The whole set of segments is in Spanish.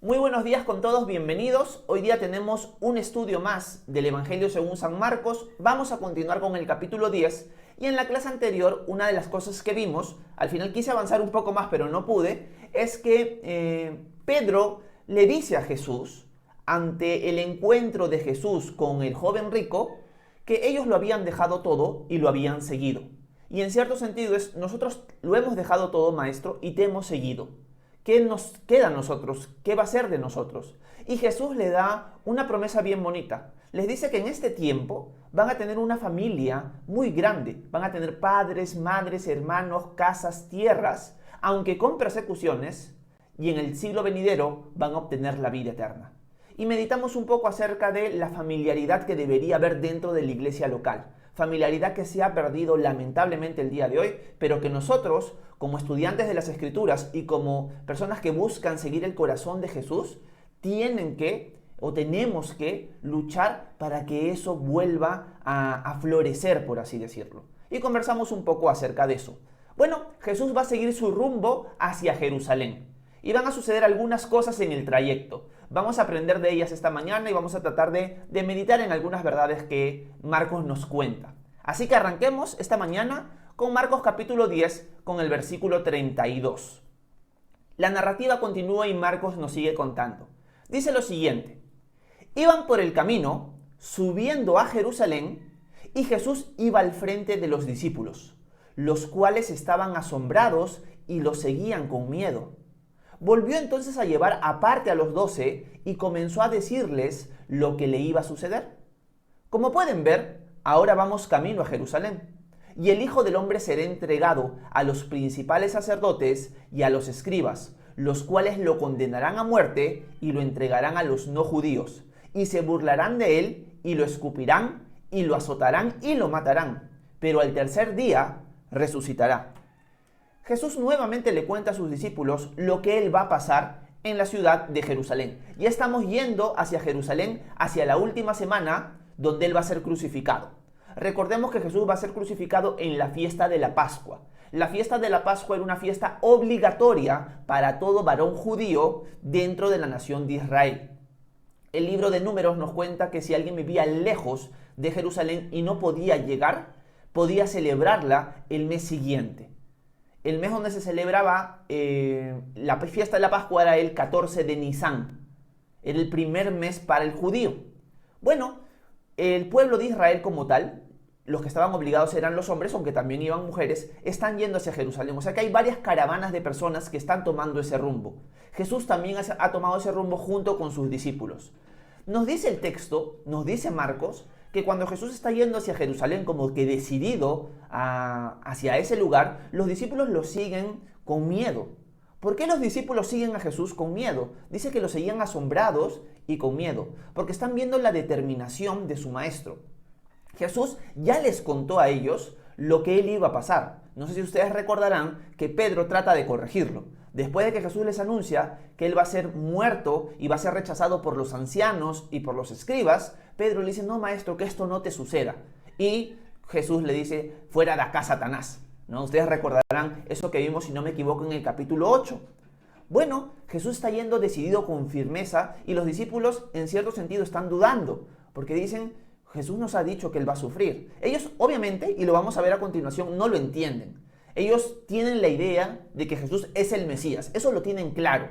Muy buenos días con todos, bienvenidos. Hoy día tenemos un estudio más del Evangelio según San Marcos. Vamos a continuar con el capítulo 10 y en la clase anterior una de las cosas que vimos, al final quise avanzar un poco más pero no pude, es que Pedro le dice a Jesús, ante el encuentro de Jesús con el joven rico, que ellos lo habían dejado todo y lo habían seguido. Y en cierto sentido es, nosotros lo hemos dejado todo, maestro, y te hemos seguido. ¿Qué nos queda a nosotros? ¿Qué va a ser de nosotros? Y Jesús le da una promesa bien bonita. Les dice que en este tiempo van a tener una familia muy grande. Van a tener padres, madres, hermanos, casas, tierras, aunque con persecuciones, y en el siglo venidero van a obtener la vida eterna. Y meditamos un poco acerca de la familiaridad que debería haber dentro de la iglesia local. Familiaridad que se ha perdido lamentablemente el día de hoy, pero que nosotros, como estudiantes de las Escrituras y como personas que buscan seguir el corazón de Jesús, tenemos que luchar para que eso vuelva a florecer, por así decirlo. Y conversamos un poco acerca de eso. Bueno, Jesús va a seguir su rumbo hacia Jerusalén. Y van a suceder algunas cosas en el trayecto. Vamos a aprender de ellas esta mañana y vamos a tratar de meditar en algunas verdades que Marcos nos cuenta. Así que arranquemos esta mañana con Marcos capítulo 10 con el versículo 32. La narrativa continúa y Marcos nos sigue contando. Dice lo siguiente: iban por el camino subiendo a Jerusalén y Jesús iba al frente de los discípulos, los cuales estaban asombrados y lo seguían con miedo. Volvió entonces a llevar aparte a los 12 y comenzó a decirles lo que le iba a suceder. Como pueden ver, ahora vamos camino a Jerusalén, y el Hijo del Hombre será entregado a los principales sacerdotes y a los escribas, los cuales lo condenarán a muerte y lo entregarán a los no judíos, y se burlarán de él y lo escupirán y lo azotarán y lo matarán, pero al tercer día resucitará. Jesús nuevamente le cuenta a sus discípulos lo que él va a pasar en la ciudad de Jerusalén. Ya estamos yendo hacia Jerusalén, hacia la última semana donde él va a ser crucificado. Recordemos que Jesús va a ser crucificado en la fiesta de la Pascua. La fiesta de la Pascua era una fiesta obligatoria para todo varón judío dentro de la nación de Israel. El libro de Números nos cuenta que si alguien vivía lejos de Jerusalén y no podía llegar, podía celebrarla el mes siguiente. El mes donde se celebraba la fiesta de la Pascua era el 14 de Nisan. Era el primer mes para el judío. Bueno, el pueblo de Israel como tal, los que estaban obligados eran los hombres, aunque también iban mujeres, están yendo hacia Jerusalén. O sea que hay varias caravanas de personas que están tomando ese rumbo. Jesús también ha tomado ese rumbo junto con sus discípulos. Nos dice el texto, nos dice Marcos, que cuando Jesús está yendo hacia Jerusalén, como que decidido hacia ese lugar, los discípulos lo siguen con miedo. ¿Por qué los discípulos siguen a Jesús con miedo? Dice que lo seguían asombrados y con miedo, porque están viendo la determinación de su maestro. Jesús ya les contó a ellos lo que él iba a pasar. No sé si ustedes recordarán que Pedro trata de corregirlo. Después de que Jesús les anuncia que él va a ser muerto y va a ser rechazado por los ancianos y por los escribas, Pedro le dice: no, maestro, que esto no te suceda. Y Jesús le dice: fuera de acá, Satanás. ¿No? Ustedes recordarán eso que vimos, si no me equivoco, en el capítulo 8. Bueno, Jesús está yendo decidido con firmeza y los discípulos en cierto sentido están dudando, porque dicen: Jesús nos ha dicho que él va a sufrir. Ellos obviamente, y lo vamos a ver a continuación, no lo entienden. Ellos tienen la idea de que Jesús es el Mesías, eso lo tienen claro.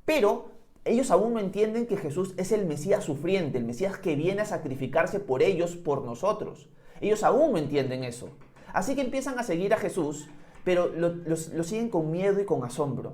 Pero ellos aún no entienden que Jesús es el Mesías sufriente, el Mesías que viene a sacrificarse por ellos, por nosotros. Ellos aún no entienden eso. Así que empiezan a seguir a Jesús, pero lo siguen con miedo y con asombro,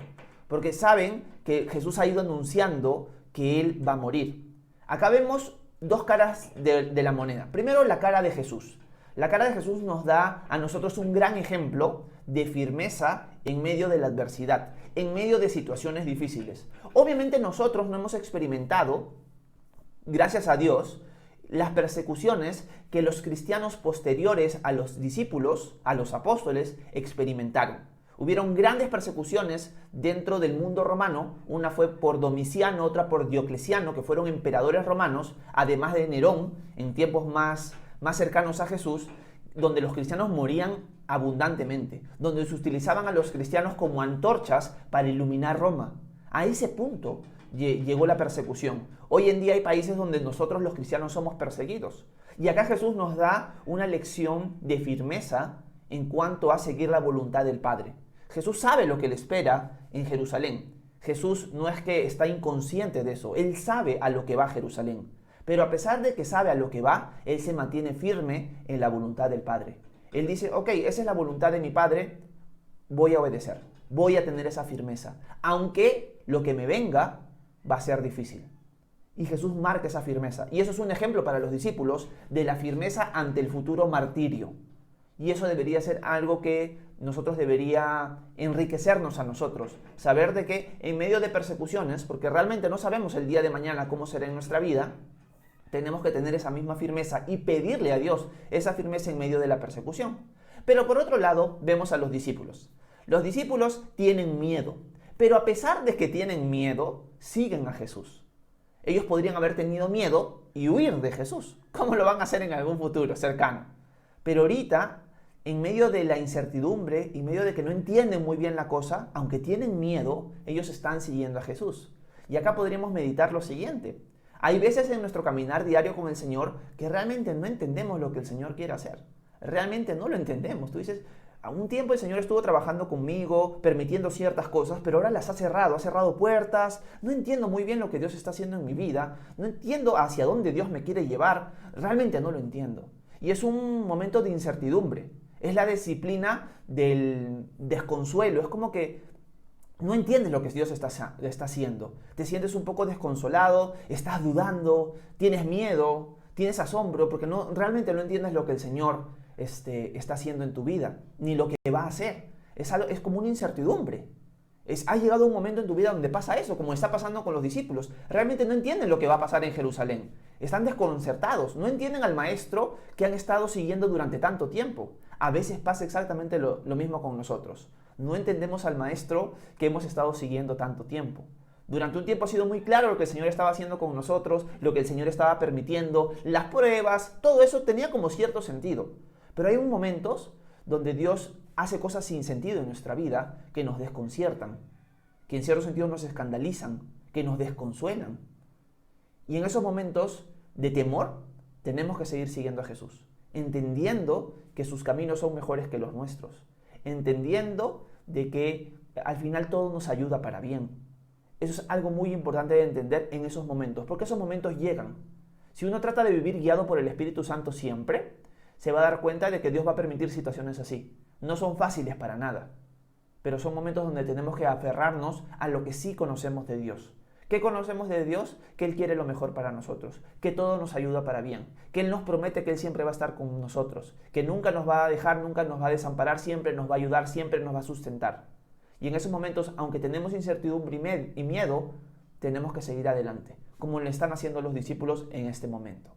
porque saben que Jesús ha ido anunciando que él va a morir. Acá vemos dos caras de la moneda. Primero, la cara de Jesús. La cara de Jesús nos da a nosotros un gran ejemplo de firmeza en medio de la adversidad, en medio de situaciones difíciles. Obviamente nosotros no hemos experimentado, gracias a Dios, las persecuciones que los cristianos posteriores a los discípulos, a los apóstoles, experimentaron. Hubieron grandes persecuciones dentro del mundo romano, una fue por Domiciano, otra por Diocleciano, que fueron emperadores romanos, además de Nerón, en tiempos más cercanos a Jesús, donde los cristianos morían abundantemente, donde se utilizaban a los cristianos como antorchas para iluminar Roma. A ese punto llegó la persecución. Hoy en día hay países donde nosotros los cristianos somos perseguidos. Y acá Jesús nos da una lección de firmeza en cuanto a seguir la voluntad del Padre. Jesús sabe lo que le espera en Jerusalén. Jesús no es que está inconsciente de eso, Él sabe a lo que va a Jerusalén. Pero a pesar de que sabe a lo que va, Él se mantiene firme en la voluntad del Padre. Él dice, ok, esa es la voluntad de mi Padre, voy a obedecer, voy a tener esa firmeza, aunque lo que me venga va a ser difícil. Y Jesús marca esa firmeza. Y eso es un ejemplo para los discípulos de la firmeza ante el futuro martirio. Y eso debería ser algo que nosotros debería enriquecernos a nosotros. Saber de que en medio de persecuciones, porque realmente no sabemos el día de mañana cómo será en nuestra vida, tenemos que tener esa misma firmeza y pedirle a Dios esa firmeza en medio de la persecución. Pero por otro lado, vemos a los discípulos. Los discípulos tienen miedo, pero a pesar de que tienen miedo, siguen a Jesús. Ellos podrían haber tenido miedo y huir de Jesús, como lo van a hacer en algún futuro cercano. Pero ahorita, en medio de la incertidumbre, en medio de que no entienden muy bien la cosa, aunque tienen miedo, ellos están siguiendo a Jesús. Y acá podríamos meditar lo siguiente. Hay veces en nuestro caminar diario con el Señor que realmente no entendemos lo que el Señor quiere hacer. Realmente no lo entendemos. Tú dices, a un tiempo el Señor estuvo trabajando conmigo, permitiendo ciertas cosas, pero ahora las ha cerrado puertas. No entiendo muy bien lo que Dios está haciendo en mi vida. No entiendo hacia dónde Dios me quiere llevar. Realmente no lo entiendo. Y es un momento de incertidumbre. Es la disciplina del desconsuelo. Es como que no entiendes lo que Dios está haciendo. Te sientes un poco desconsolado, estás dudando, tienes miedo, tienes asombro, porque realmente no entiendes lo que el Señor está haciendo en tu vida, ni lo que va a hacer. Es como una incertidumbre. Ha llegado un momento en tu vida donde pasa eso, como está pasando con los discípulos. Realmente no entienden lo que va a pasar en Jerusalén. Están desconcertados, no entienden al maestro que han estado siguiendo durante tanto tiempo. A veces pasa exactamente lo mismo con nosotros. No entendemos al maestro que hemos estado siguiendo tanto tiempo. Durante un tiempo ha sido muy claro lo que el Señor estaba haciendo con nosotros, lo que el Señor estaba permitiendo, las pruebas, todo eso tenía como cierto sentido. Pero hay momentos donde Dios hace cosas sin sentido en nuestra vida que nos desconciertan, que en cierto sentido nos escandalizan, que nos desconsuelan. Y en esos momentos de temor tenemos que seguir siguiendo a Jesús, entendiendo que sus caminos son mejores que los nuestros, entendiendo de que al final todo nos ayuda para bien. Eso es algo muy importante de entender en esos momentos, porque esos momentos llegan. Si uno trata de vivir guiado por el Espíritu Santo siempre, se va a dar cuenta de que Dios va a permitir situaciones así. No son fáciles para nada, pero son momentos donde tenemos que aferrarnos a lo que sí conocemos de Dios. ¿Qué conocemos de Dios? Que Él quiere lo mejor para nosotros, que todo nos ayuda para bien, que Él nos promete que Él siempre va a estar con nosotros, que nunca nos va a dejar, nunca nos va a desamparar, siempre nos va a ayudar, siempre nos va a sustentar. Y en esos momentos, aunque tenemos incertidumbre y miedo, tenemos que seguir adelante, como le están haciendo los discípulos en este momento.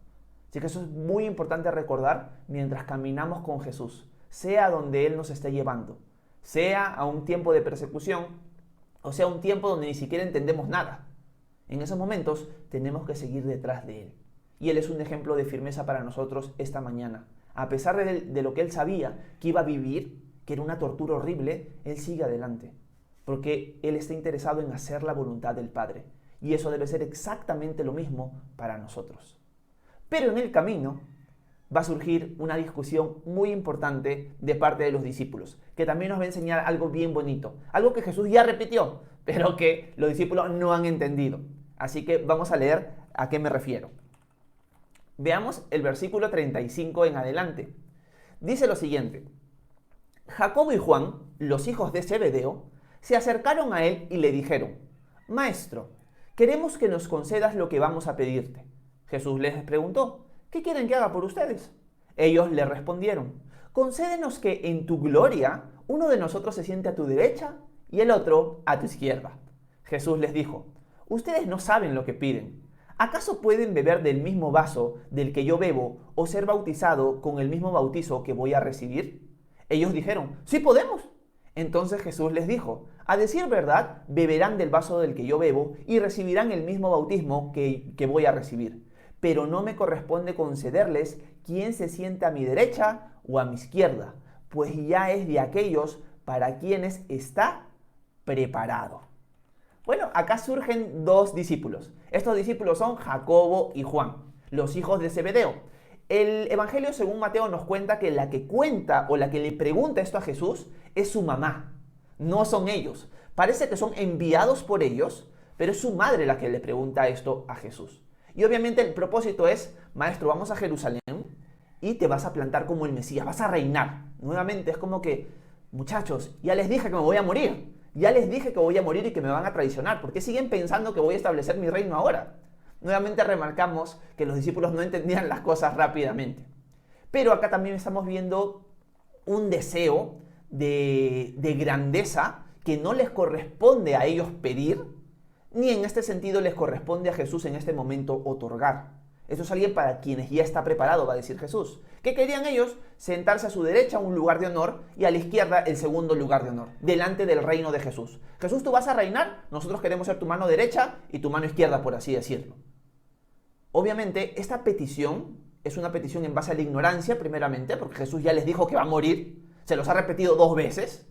Así que eso es muy importante recordar mientras caminamos con Jesús, sea donde Él nos esté llevando, sea a un tiempo de persecución, o sea un tiempo donde ni siquiera entendemos nada. En esos momentos tenemos que seguir detrás de Él. Y Él es un ejemplo de firmeza para nosotros esta mañana. A pesar de lo que Él sabía que iba a vivir, que era una tortura horrible, Él sigue adelante. Porque Él está interesado en hacer la voluntad del Padre. Y eso debe ser exactamente lo mismo para nosotros. Pero en el camino va a surgir una discusión muy importante de parte de los discípulos, que también nos va a enseñar algo bien bonito. Algo que Jesús ya repitió, pero que los discípulos no han entendido. Así que vamos a leer a qué me refiero. Veamos el versículo 35 en adelante. Dice lo siguiente: Jacobo y Juan, los hijos de Zebedeo, se acercaron a él y le dijeron: Maestro, queremos que nos concedas lo que vamos a pedirte. Jesús les preguntó: ¿qué quieren que haga por ustedes? Ellos le respondieron: concédenos que en tu gloria uno de nosotros se siente a tu derecha y el otro a tu izquierda. Jesús les dijo: ustedes no saben lo que piden. ¿Acaso pueden beber del mismo vaso del que yo bebo o ser bautizado con el mismo bautizo que voy a recibir? Ellos dijeron: sí podemos. Entonces Jesús les dijo: a decir verdad, beberán del vaso del que yo bebo y recibirán el mismo bautismo que voy a recibir. Pero no me corresponde concederles quién se siente a mi derecha o a mi izquierda, pues ya es de aquellos para quienes está preparado. Bueno, acá surgen dos discípulos. Estos discípulos son Jacobo y Juan, los hijos de Zebedeo. El Evangelio según Mateo nos cuenta que la que cuenta o la que le pregunta esto a Jesús es su mamá, no son ellos. Parece que son enviados por ellos, pero es su madre la que le pregunta esto a Jesús. Y obviamente el propósito es, maestro, vamos a Jerusalén y te vas a plantar como el Mesías, vas a reinar. Nuevamente es como que, muchachos, ya les dije que me voy a morir. Ya les dije que voy a morir y que me van a traicionar. ¿Por qué siguen pensando que voy a establecer mi reino ahora? Nuevamente remarcamos que los discípulos no entendían las cosas rápidamente. Pero acá también estamos viendo un deseo de grandeza que no les corresponde a ellos pedir, ni en este sentido les corresponde a Jesús en este momento otorgar. Eso es alguien para quienes ya está preparado, va a decir Jesús. ¿Qué querían ellos? Sentarse a su derecha un lugar de honor y a la izquierda el segundo lugar de honor, delante del reino de Jesús. Jesús, tú vas a reinar, nosotros queremos ser tu mano derecha y tu mano izquierda, por así decirlo. Obviamente, esta petición es una petición en base a la ignorancia, primeramente, porque Jesús ya les dijo que va a morir, se los ha repetido 2 veces,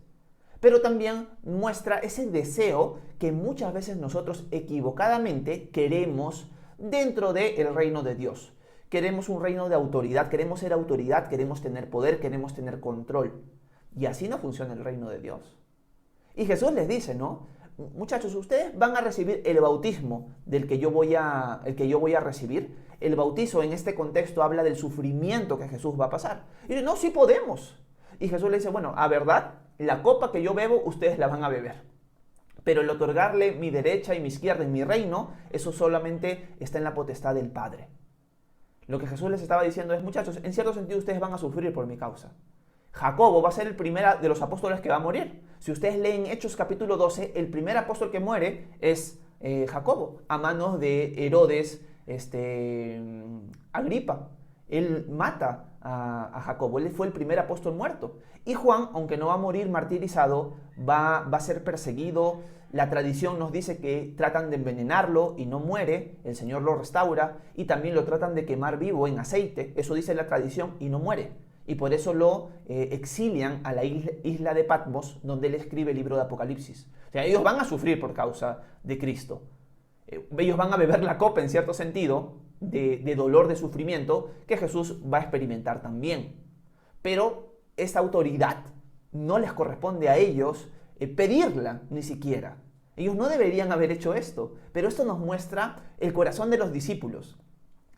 pero también muestra ese deseo que muchas veces nosotros equivocadamente queremos dentro del reino de Dios. Queremos un reino de autoridad, queremos ser autoridad, queremos tener poder, queremos tener control. Y así no funciona el reino de Dios. Y Jesús les dice, ¿no? Muchachos, ustedes van a recibir el bautismo el que yo voy a recibir. El bautizo en este contexto habla del sufrimiento que Jesús va a pasar. Y dice, no, sí podemos. Y Jesús le dice, bueno, a verdad, la copa que yo bebo, ustedes la van a beber. Pero el otorgarle mi derecha y mi izquierda en mi reino, eso solamente está en la potestad del Padre. Lo que Jesús les estaba diciendo es, muchachos, en cierto sentido ustedes van a sufrir por mi causa. Jacobo va a ser el primero de los apóstoles que va a morir. Si ustedes leen Hechos capítulo 12, el primer apóstol que muere es Jacobo, a manos de Herodes Agripa. Él mata a Jacobo, él fue el primer apóstol muerto. Y Juan, aunque no va a morir martirizado, va a ser perseguido. La tradición nos dice que tratan de envenenarlo y no muere, el Señor lo restaura, y también lo tratan de quemar vivo en aceite, eso dice la tradición, y no muere. Y por eso lo exilian a la isla de Patmos, donde él escribe el libro de Apocalipsis. O sea, ellos van a sufrir por causa de Cristo. Ellos van a beber la copa, en cierto sentido, de dolor, de sufrimiento, que Jesús va a experimentar también. Pero esta autoridad no les corresponde a ellos pedirla ni siquiera. Ellos no deberían haber hecho esto, pero esto nos muestra el corazón de los discípulos.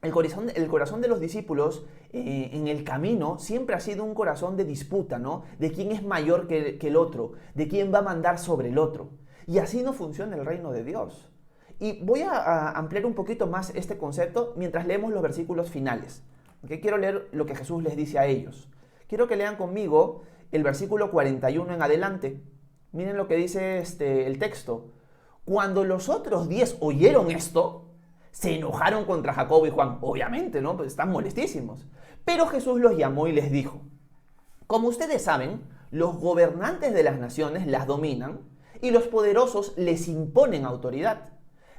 El corazón de los discípulos en el camino siempre ha sido un corazón de disputa, ¿no? De quién es mayor que el otro, de quién va a mandar sobre el otro. Y así no funciona el reino de Dios. Y voy a ampliar un poquito más este concepto mientras leemos los versículos finales. ¿Okay? Quiero leer lo que Jesús les dice a ellos. Quiero que lean conmigo el versículo 41 en adelante. Miren lo que dice el texto. Cuando los otros 10 oyeron esto, se enojaron contra Jacobo y Juan. Obviamente, ¿no? Pues están molestísimos. Pero Jesús los llamó y les dijo, como ustedes saben, los gobernantes de las naciones las dominan y los poderosos les imponen autoridad.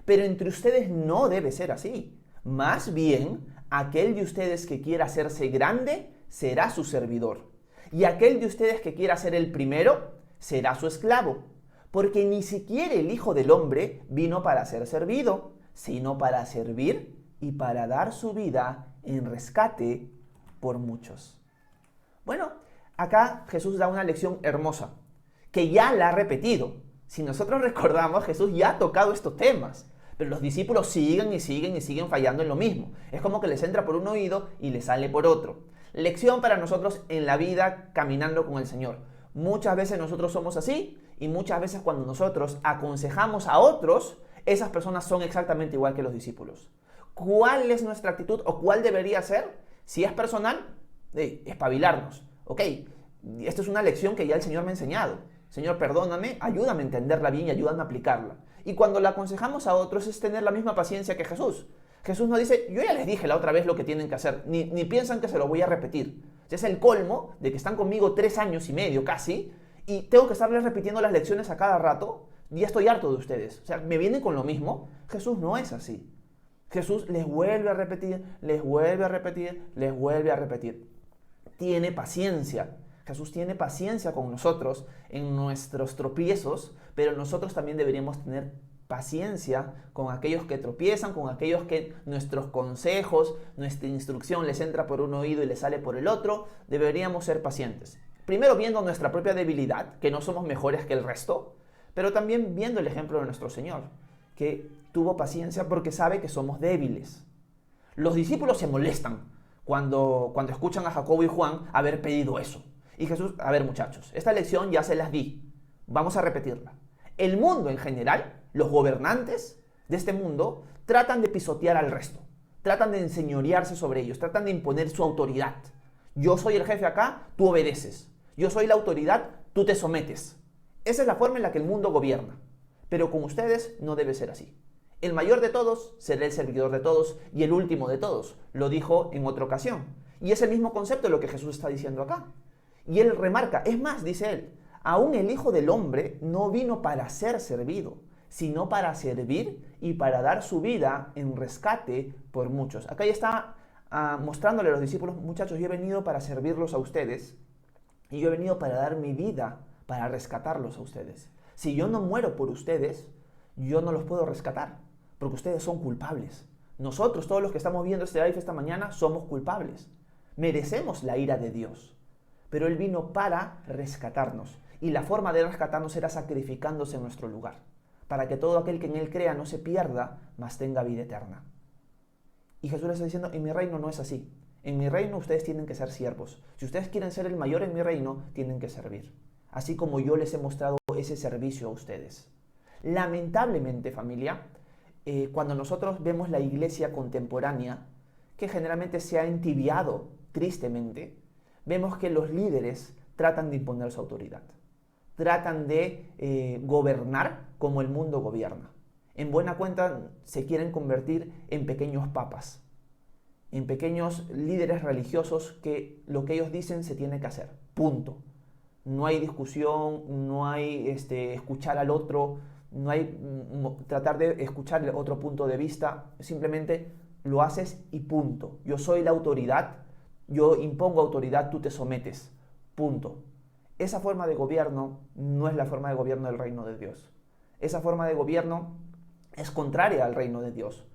Pero entre ustedes no debe ser así. Más bien, aquel de ustedes que quiera hacerse grande será su servidor. Y aquel de ustedes que quiera ser el primero será su esclavo. Porque ni siquiera el Hijo del Hombre vino para ser servido, sino para servir y para dar su vida en rescate por muchos. Bueno, acá Jesús da una lección hermosa, que ya la ha repetido. Si nosotros recordamos, Jesús ya ha tocado estos temas. Pero los discípulos siguen y siguen y siguen fallando en lo mismo. Es como que les entra por un oído y les sale por otro. Lección para nosotros en la vida caminando con el Señor. Muchas veces nosotros somos así y muchas veces cuando nosotros aconsejamos a otros, esas personas son exactamente igual que los discípulos. ¿Cuál es nuestra actitud o cuál debería ser? Si es personal, espabilarnos. Ok, esta es una lección que ya el Señor me ha enseñado. Señor, perdóname, ayúdame a entenderla bien y ayúdame a aplicarla. Y cuando la aconsejamos a otros es tener la misma paciencia que Jesús. Jesús nos dice, yo ya les dije la otra vez lo que tienen que hacer, ni piensan que se lo voy a repetir. Es el colmo de que están conmigo 3 años y medio casi, y tengo que estarles repitiendo las lecciones a cada rato, y ya estoy harto de ustedes. O sea, me vienen con lo mismo. Jesús no es así. Jesús les vuelve a repetir, les vuelve a repetir, les vuelve a repetir. Tiene paciencia. Jesús tiene paciencia con nosotros en nuestros tropiezos, pero nosotros también deberíamos tener paciencia con aquellos que tropiezan, con aquellos que nuestros consejos, nuestra instrucción les entra por un oído y les sale por el otro. Deberíamos ser pacientes. Primero viendo nuestra propia debilidad, que no somos mejores que el resto, pero también viendo el ejemplo de nuestro Señor, que tuvo paciencia porque sabe que somos débiles. Los discípulos se molestan cuando escuchan a Jacobo y Juan haber pedido eso. Y Jesús, a ver muchachos, esta lección ya se las di, vamos a repetirla. El mundo en general, los gobernantes de este mundo, tratan de pisotear al resto, tratan de enseñorearse sobre ellos, tratan de imponer su autoridad. Yo soy el jefe acá, tú obedeces. Yo soy la autoridad, tú te sometes. Esa es la forma en la que el mundo gobierna. Pero con ustedes no debe ser así. El mayor de todos será el servidor de todos y el último de todos. Lo dijo en otra ocasión. Y es el mismo concepto de lo que Jesús está diciendo acá. Y él remarca, es más, dice él, aún el Hijo del Hombre no vino para ser servido, sino para servir y para dar su vida en rescate por muchos. Acá ya está mostrándole a los discípulos, muchachos, yo he venido para servirlos a ustedes y yo he venido para dar mi vida para rescatarlos a ustedes. Si yo no muero por ustedes, yo no los puedo rescatar, porque ustedes son culpables. Nosotros, todos los que estamos viendo este live esta mañana, somos culpables. Merecemos la ira de Dios, pero Él vino para rescatarnos. Y la forma de rescatarnos era sacrificándose en nuestro lugar, para que todo aquel que en Él crea no se pierda, mas tenga vida eterna. Y Jesús les está diciendo, en mi reino no es así. En mi reino ustedes tienen que ser siervos. Si ustedes quieren ser el mayor en mi reino, tienen que servir. Así como yo les he mostrado ese servicio a ustedes. Lamentablemente, familia, cuando nosotros vemos la iglesia contemporánea, que generalmente se ha entibiado tristemente, vemos que los líderes tratan de imponer su autoridad. Tratan de gobernar como el mundo gobierna. En buena cuenta se quieren convertir en pequeños papas, en pequeños líderes religiosos que lo que ellos dicen se tiene que hacer. Punto. No hay discusión, no hay escuchar al otro, no hay tratar de escuchar el otro punto de vista, simplemente lo haces y punto. Yo soy la autoridad, yo impongo autoridad, tú te sometes. Punto. Esa forma de gobierno no es la forma de gobierno del reino de Dios. Esa forma de gobierno es contraria al reino de Dios.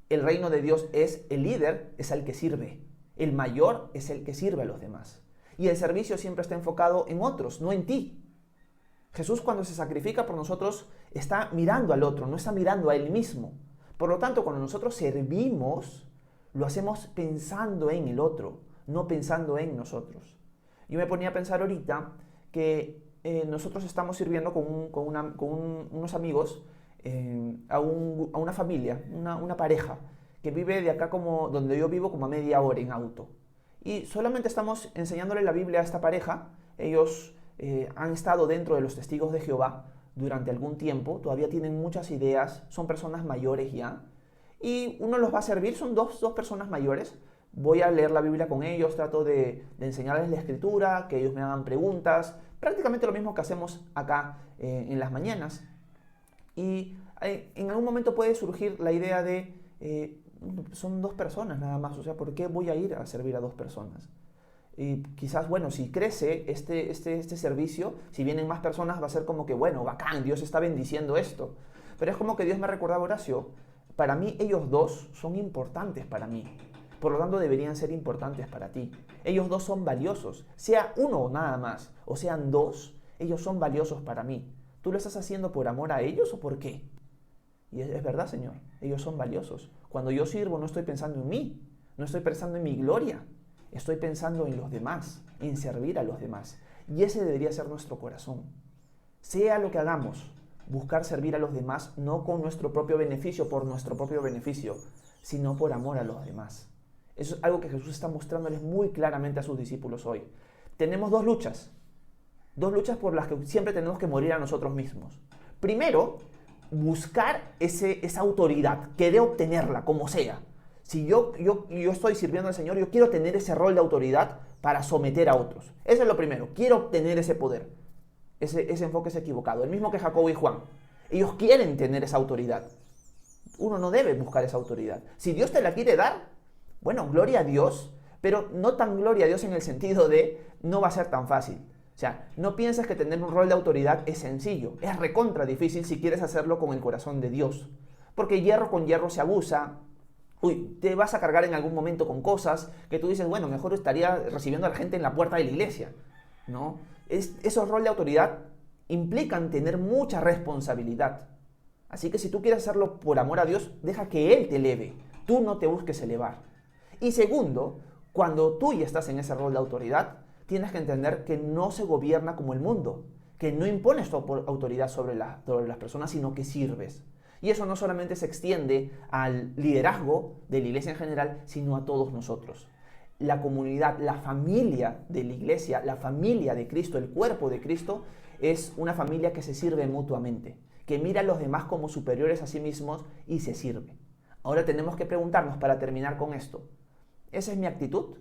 El reino de Dios es el líder, es el que sirve. El mayor es el que sirve a los demás. Y el servicio siempre está enfocado en otros, no en ti. Jesús cuando se sacrifica por nosotros está mirando al otro, no está mirando a Él mismo. Por lo tanto, cuando nosotros servimos, lo hacemos pensando en el otro, no pensando en nosotros. Yo me ponía a pensar ahorita que nosotros estamos sirviendo con unos amigos a una familia, una pareja, que vive de acá como donde yo vivo como a media hora en auto. Y solamente estamos enseñándole la Biblia a esta pareja. Ellos han estado dentro de los testigos de Jehová durante algún tiempo, todavía tienen muchas ideas, son personas mayores ya. Y uno los va a servir, son dos personas mayores. Voy a leer la Biblia con ellos, trato de enseñarles la Escritura, que ellos me hagan preguntas, prácticamente lo mismo que hacemos acá en las mañanas. Y en algún momento puede surgir la idea de, son dos personas nada más, o sea, ¿por qué voy a ir a servir a dos personas? Y quizás, bueno, si crece este servicio, si vienen más personas va a ser como que, bueno, bacán, Dios está bendiciendo esto. Pero es como que Dios me recordaba, Horacio, para mí ellos dos son importantes para mí. Por lo tanto, deberían ser importantes para ti. Ellos dos son valiosos. Sea uno o nada más, o sean dos, ellos son valiosos para mí. ¿Tú lo estás haciendo por amor a ellos o por qué? Y es verdad, Señor, ellos son valiosos. Cuando yo sirvo no estoy pensando en mí, no estoy pensando en mi gloria. Estoy pensando en los demás, en servir a los demás. Y ese debería ser nuestro corazón. Sea lo que hagamos, buscar servir a los demás no con nuestro propio beneficio, por nuestro propio beneficio, sino por amor a los demás. Eso es algo que Jesús está mostrándoles muy claramente a sus discípulos hoy. Tenemos dos luchas por las que siempre tenemos que morir a nosotros mismos. Primero, buscar esa autoridad, querer obtenerla como sea. Si yo estoy sirviendo al Señor, yo quiero tener ese rol de autoridad para someter a otros. Eso es lo primero, quiero obtener ese poder. Ese enfoque es equivocado, el mismo que Jacobo y Juan. Ellos quieren tener esa autoridad. Uno no debe buscar esa autoridad. Si Dios te la quiere dar, bueno, gloria a Dios, pero no tan gloria a Dios en el sentido de no va a ser tan fácil, sea, no pienses que tener un rol de autoridad es sencillo, es recontra difícil si quieres hacerlo con el corazón de Dios. Porque hierro con hierro se abusa. Te vas a cargar en algún momento con cosas que tú dices, bueno, mejor estaría recibiendo a la gente en la puerta de la iglesia, ¿no? Esos roles de autoridad implican tener mucha responsabilidad. Así que si tú quieres hacerlo por amor a Dios, deja que Él te eleve. Tú no te busques elevar. Y segundo, cuando tú ya estás en ese rol de autoridad, tienes que entender que no se gobierna como el mundo, que no impones tu autoridad sobre las personas, sino que sirves. Y eso no solamente se extiende al liderazgo de la iglesia en general, sino a todos nosotros. La comunidad, la familia de la iglesia, la familia de Cristo, el cuerpo de Cristo, es una familia que se sirve mutuamente, que mira a los demás como superiores a sí mismos y se sirve. Ahora tenemos que preguntarnos para terminar con esto, ¿esa es mi actitud?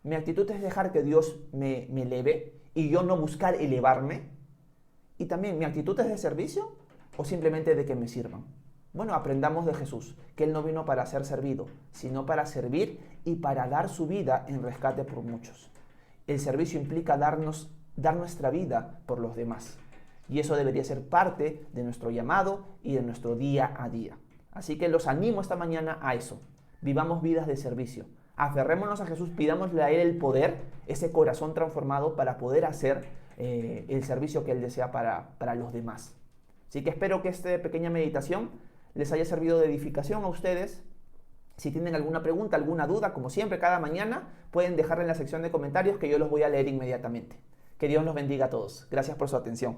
¿Mi actitud es dejar que Dios me eleve y yo no buscar elevarme? Y también, ¿mi actitud es de servicio o simplemente de que me sirvan? Bueno, aprendamos de Jesús, que Él no vino para ser servido, sino para servir y para dar su vida en rescate por muchos. El servicio implica dar nuestra vida por los demás. Y eso debería ser parte de nuestro llamado y de nuestro día a día. Así que los animo esta mañana a eso. Vivamos vidas de servicio. Aferrémonos a Jesús, pidámosle a Él el poder, ese corazón transformado para poder hacer el servicio que Él desea para los demás. Así que espero que esta pequeña meditación les haya servido de edificación a ustedes. Si tienen alguna pregunta, alguna duda, como siempre, cada mañana, pueden dejarla en la sección de comentarios que yo los voy a leer inmediatamente. Que Dios los bendiga a todos. Gracias por su atención.